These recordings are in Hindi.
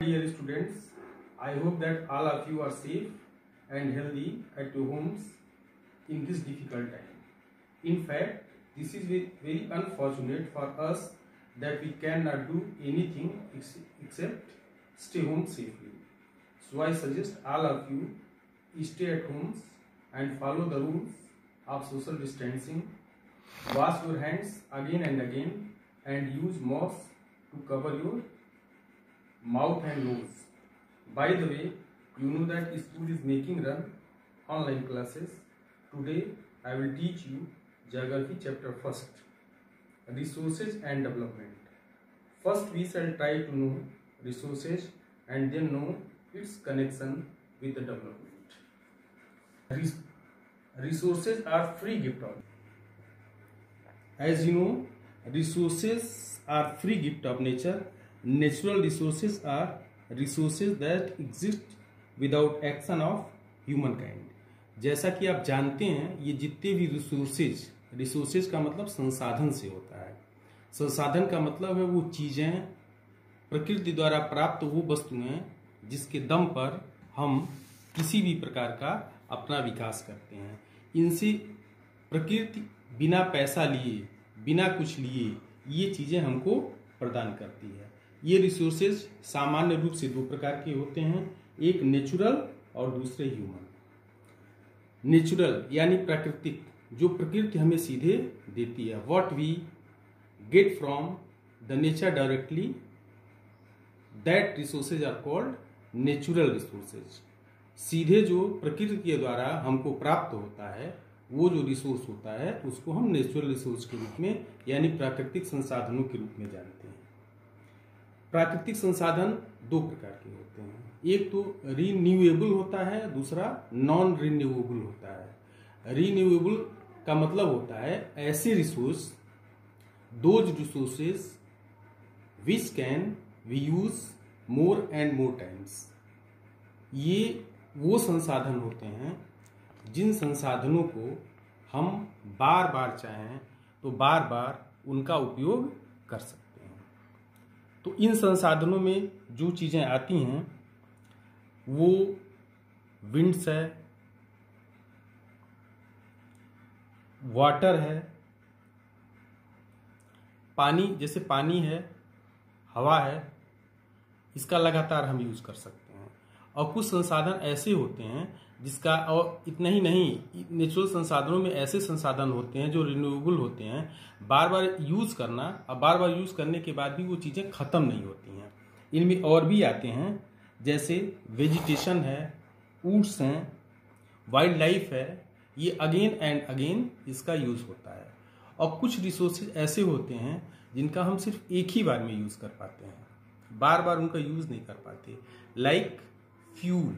dear students, I hope that all of you are safe and healthy at your homes in this difficult time. In fact, this is very unfortunate for us that we cannot do anything except stay home safely. So I suggest all of you stay at homes and follow the rules of social distancing. Wash your hands again and again and use masks to cover your mouth and nose. By the way, you know that school is making run online classes. Today I will teach you Geography chapter 1st, Resources and Development. First we shall try to know resources and then know its connection with the development. Resources are free gift of. As you know, resources are free gift of nature. Natural resources are resources that exist without action of humankind. जैसा कि आप जानते हैं, ये जितने भी रिसोर्सेज का मतलब संसाधन से होता है। संसाधन का मतलब है वो चीजें, प्रकृति द्वारा प्राप्त वो वस्तुएं जिसके दम पर हम किसी भी प्रकार का अपना विकास करते हैं। इनसे प्रकृति बिना पैसा लिए, बिना कुछ लिए ये चीजें हमको प्रदान करती है। ये रिसोर्सेज सामान्य रूप से दो प्रकार के होते हैं, एक नेचुरल और दूसरे ह्यूमन। नेचुरल यानी प्राकृतिक, जो प्रकृति हमें सीधे देती है, what we get from the nature directly, that resources are called natural resources. सीधे जो प्रकृति के द्वारा हमको प्राप्त होता है वो जो रिसोर्स होता है उसको हम नेचुरल रिसोर्स के रूप में यानी प्राकृतिक संसाधनों के रूप में जानते हैं। प्राकृतिक संसाधन दो प्रकार के होते हैं, एक तो रिन्यूएबल होता है, दूसरा नॉन रिन्यूएबल होता है। रिन्यूएबल का मतलब होता है ऐसे resource, those resources which can we use more and more times. ये वो संसाधन होते हैं जिन संसाधनों को हम बार बार चाहें तो बार बार उनका उपयोग कर सकते हैं। तो इन संसाधनों में जो चीजें आती हैं वो विंड्स है, वाटर है, पानी, जैसे पानी है, हवा है, इसका लगातार हम यूज कर सकते हैं। और कुछ संसाधन ऐसे होते हैं जिसका, और इतना ही नहीं, नेचुरल संसाधनों में ऐसे संसाधन होते हैं जो रिन्यूएबल होते हैं, बार बार यूज करना और बार बार यूज करने के बाद भी वो चीजें खत्म नहीं होती हैं। इनमें और भी आते हैं, जैसे वेजिटेशन है, वुड्स हैं, वाइल्ड लाइफ है, ये अगेन एंड अगेन इसका यूज होता है। और कुछ रिसोर्सेज ऐसे होते हैं जिनका हम सिर्फ एक ही बार में यूज कर पाते हैं, बार बार उनका यूज नहीं कर पाते। लाइक फ्यूल,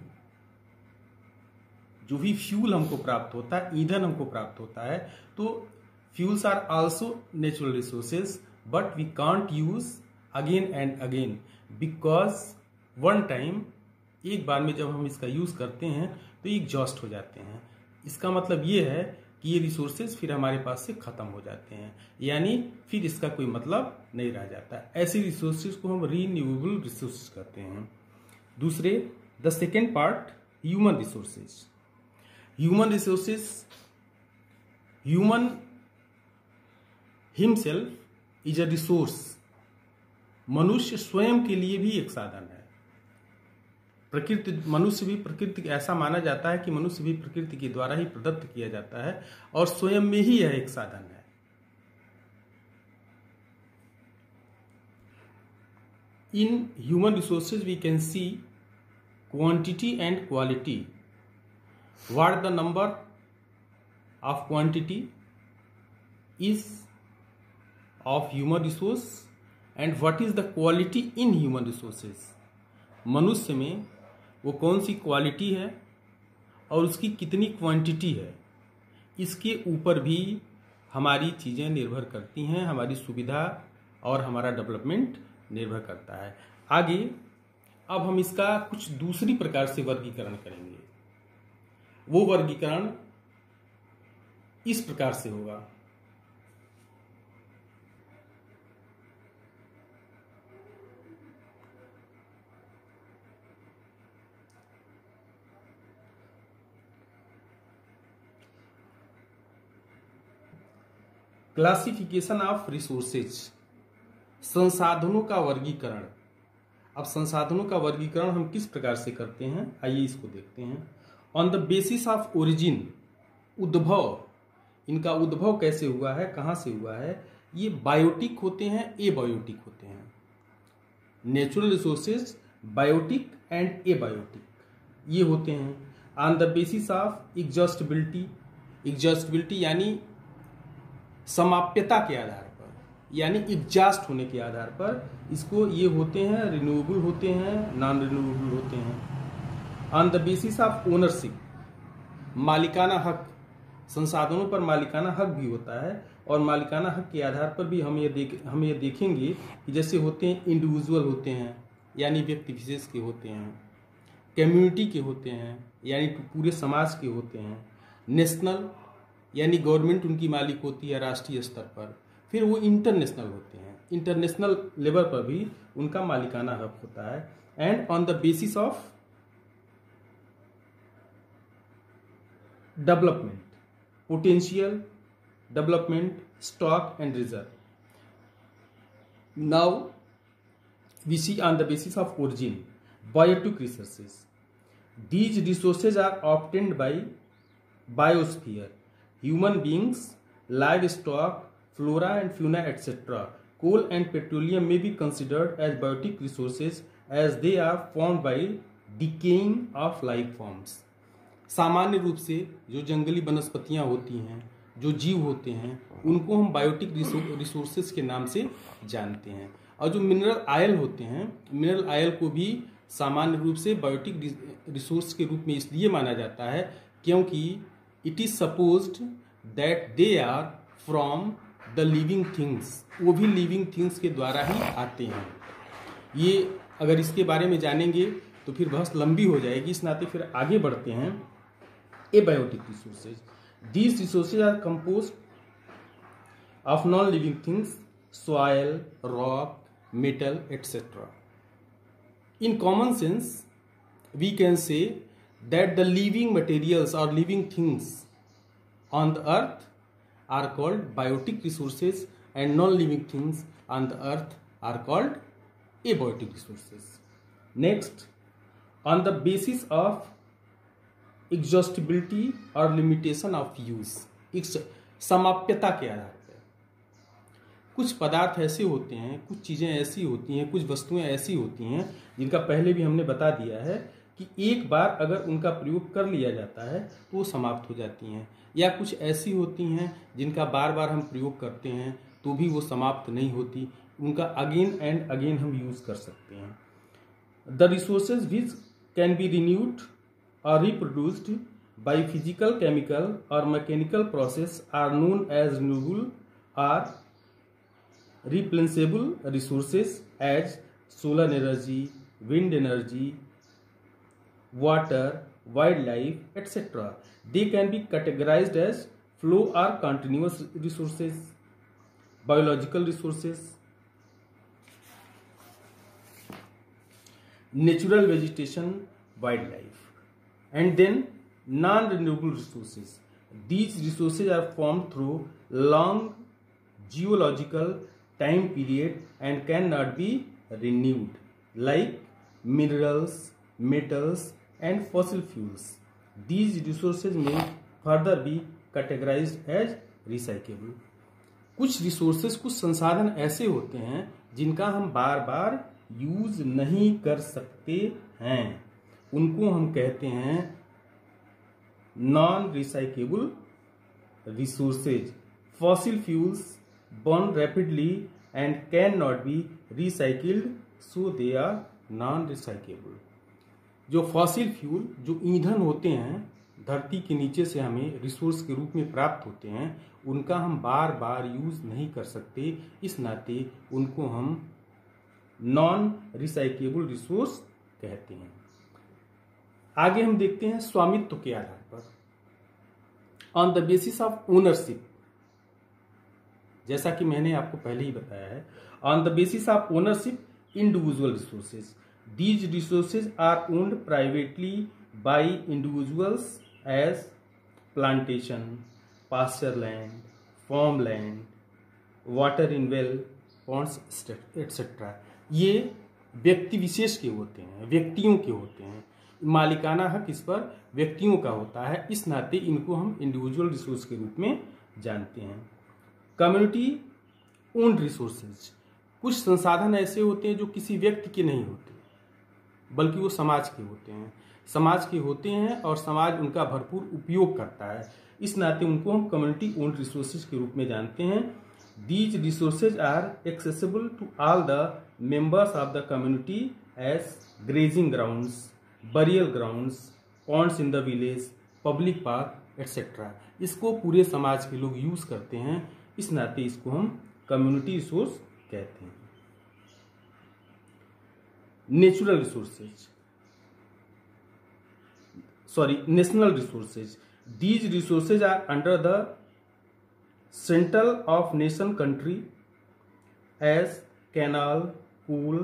जो भी फ्यूल हमको प्राप्त होता है, ईंधन हमको प्राप्त होता है, तो fuels are also natural resources but we can't use again and again because one time, एक बार में जब हम इसका यूज करते हैं तो ये एग्जॉस्ट हो जाते हैं। इसका मतलब ये है कि ये रिसोर्सेज फिर हमारे पास से खत्म हो जाते हैं, यानी फिर इसका कोई मतलब नहीं रह जाता। ऐसे रिसोर्सेज को हम रीन्यूएबल रिसोर्सेज कहते हैं। दूसरे, the second part, human resources. Human resources, human himself is a resource. मनुष्य स्वयं के लिए भी एक साधन है। प्रकृति, मनुष्य भी प्रकृति, ऐसा माना जाता है कि मनुष्य भी प्रकृति के द्वारा ही प्रदत्त किया जाता है और स्वयं में ही यह एक साधन है। In human resources we can see quantity and quality. What the number of quantity is of human resource and what is the quality in human resources. मनुष्य में वो कौन सी क्वालिटी है और उसकी कितनी क्वांटिटी है, इसके ऊपर भी हमारी चीज़ें निर्भर करती हैं, हमारी सुविधा और हमारा डेवलपमेंट निर्भर करता है। आगे अब हम इसका कुछ दूसरी प्रकार से वर्गीकरण करेंगे। वो वर्गीकरण इस प्रकार से होगा, क्लासिफिकेशन ऑफ रिसोर्सेज, संसाधनों का वर्गीकरण। अब संसाधनों का वर्गीकरण हम किस प्रकार से करते हैं, आइए इसको देखते हैं। On the basis of origin, उद्भव, इनका उद्भव कैसे हुआ है, कहाँ से हुआ है। ये बायोटिक होते हैं, एबायोटिक होते हैं। Natural resources biotic and abiotic ये होते हैं। On the basis of exhaustibility, exhaustibility यानी समाप्यता के आधार पर, यानी एग्जॉस्ट होने के आधार पर इसको ये होते हैं, रिन्यूएबल होते हैं, नॉन रिन्यूएबल होते हैं। On the basis of ownership, मालिकाना हक, संसाधनों पर मालिकाना हक भी होता है और मालिकाना हक के आधार पर भी हम ये देखेंगे कि जैसे होते हैं इंडिविजुअल होते हैं यानी व्यक्ति विशेष के होते हैं, कम्युनिटी के होते हैं यानी पूरे समाज के होते हैं, नेशनल यानी गवर्नमेंट उनकी मालिक होती है राष्ट्रीय स्तर पर, फिर वो इंटरनेशनल होते हैं, इंटरनेशनल लेवल पर भी उनका मालिकाना हक होता है। And on the basis of development, potential development, stock and reserve. Now we see on the basis of origin, biotic resources. These resources are obtained by biosphere, human beings, livestock, flora and fauna, etc. Coal and petroleum may be considered as biotic resources as they are formed by decaying of life forms. सामान्य रूप से जो जंगली वनस्पतियां होती हैं, जो जीव होते हैं, उनको हम बायोटिक रिसोर्सेज के नाम से जानते हैं। और जो मिनरल आयल होते हैं, मिनरल आयल को भी सामान्य रूप से बायोटिक रिसोर्स के रूप में इसलिए माना जाता है क्योंकि it is supposed that they are from the living things, वो भी लिविंग थिंग्स के द्वारा ही आते हैं। ये अगर इसके बारे में जानेंगे तो फिर बहस लंबी हो जाएगी, इस नाते फिर आगे बढ़ते हैं। Abiotic resources, these resources are composed of non living things, soil, rock, metal, etc. In common sense, we can say that the living materials or living things on the earth are called biotic resources and non-living things on the earth are called abiotic resources. Next, on the basis of exhaustibility or limitation of use, समाप्यता के आधार, कुछ पदार्थ ऐसे होते हैं, कुछ चीज़ें ऐसी होती हैं, कुछ वस्तुएं ऐसी होती हैं जिनका पहले भी हमने बता दिया है कि एक बार अगर उनका प्रयोग कर लिया जाता है तो वो समाप्त हो जाती हैं, या कुछ ऐसी होती हैं जिनका बार बार हम प्रयोग करते हैं तो भी वो समाप्त नहीं होती, उनका अगेन एंड अगेन हम यूज़ कर सकते हैं। The resources which can be renewed और रिप्रोड्यूस्ड बाई फिजिकल, केमिकल और mechanical process are known as renewable or replenishable resources as solar energy, wind energy, water, wildlife, etc. They can be categorized as flow or continuous resources, biological resources, natural vegetation, wildlife, and then non-renewable resources. These resources are formed through long geological time period and cannot be renewed, like minerals, metals and fossil fuels. These resources may further be categorized as recyclable. कुछ रिसोर्सेज, कुछ संसाधन ऐसे होते हैं जिनका हम बार बार यूज नहीं कर सकते हैं, उनको हम कहते हैं non recyclable resources. Fossil fuels burn rapidly and cannot be recycled, so they are non-recyclable. जो फॉसिल फ्यूल, जो ईंधन होते हैं धरती के नीचे से हमें रिसोर्स के रूप में प्राप्त होते हैं, उनका हम बार बार यूज नहीं कर सकते, इस नाते उनको हम नॉन रिसाइकेबल रिसोर्स कहते हैं। आगे हम देखते हैं स्वामित्व के आधार पर, on the basis of ownership. जैसा कि मैंने आपको पहले ही बताया है, on the basis of ownership individual resources, these resources are owned privately by individuals as plantation, pasture land, farm land, water in well ponds etcetera. ये व्यक्ति विशेष के होते हैं, व्यक्तियों के होते हैं। मालिकाना हक इस पर व्यक्तियों का होता है, इस नाते इनको हम इंडिविजुअल रिसोर्स के रूप में जानते हैं। कम्युनिटी ओन्ड रिसोर्सेज, कुछ संसाधन ऐसे होते हैं जो किसी व्यक्ति के नहीं होते बल्कि वो समाज के होते हैं, समाज के होते हैं और समाज उनका भरपूर उपयोग करता है, इस नाते उनको हम कम्युनिटी ओन्ड रिसोर्सेज के रूप में जानते हैं। These resources are accessible to all the members of the community as grazing grounds, burial grounds, ponds in the village, public park etcetera. इसको पूरे समाज के लोग यूज करते हैं, इस नाते इसको हम कम्युनिटी रिसोर्स कहते हैं। Natural resources, national resources, these resources are under the central of nation country as canal, coal,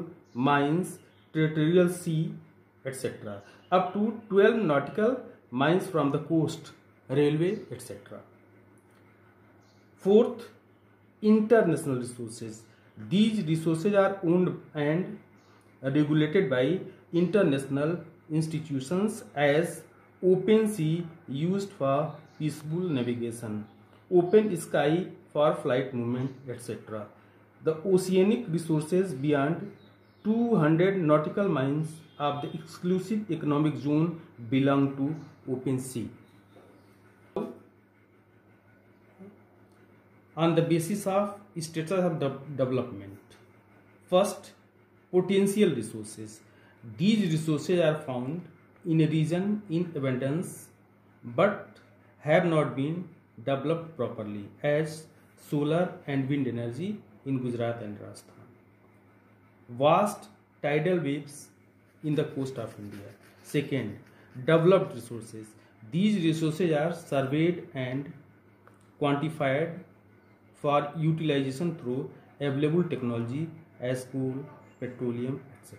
mines, territorial sea, etc. up to 12 nautical miles from the coast, railway, etc. Fourth, international resources. These resources are owned and regulated by international institutions as open sea used for peaceful navigation, open sky for flight movement, etc. The oceanic resources beyond 200 nautical miles of the exclusive economic zone belong to open sea. On the basis of status of development, first, potential resources. These resources are found in a region in abundance but have not been developed properly, as solar and wind energy in Gujarat and Rajasthan. Vast tidal waves in the coast of India. Second, developed resources. These resources are surveyed and quantified for utilization through available technology as coal, petroleum, etc.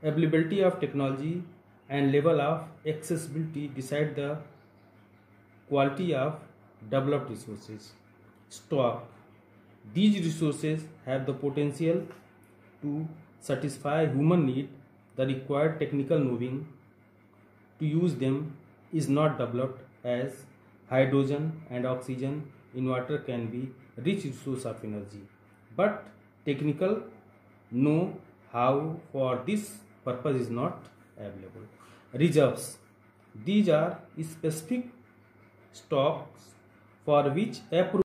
Availability of technology and level of accessibility decide the quality of developed resources. Stock. These resources have the potential to satisfy human need. The required technical knowing to use them is not developed, as hydrogen and oxygen in water can be rich resource of energy, but technical know-how for this purpose is not available. Reserves. These are specific stocks for which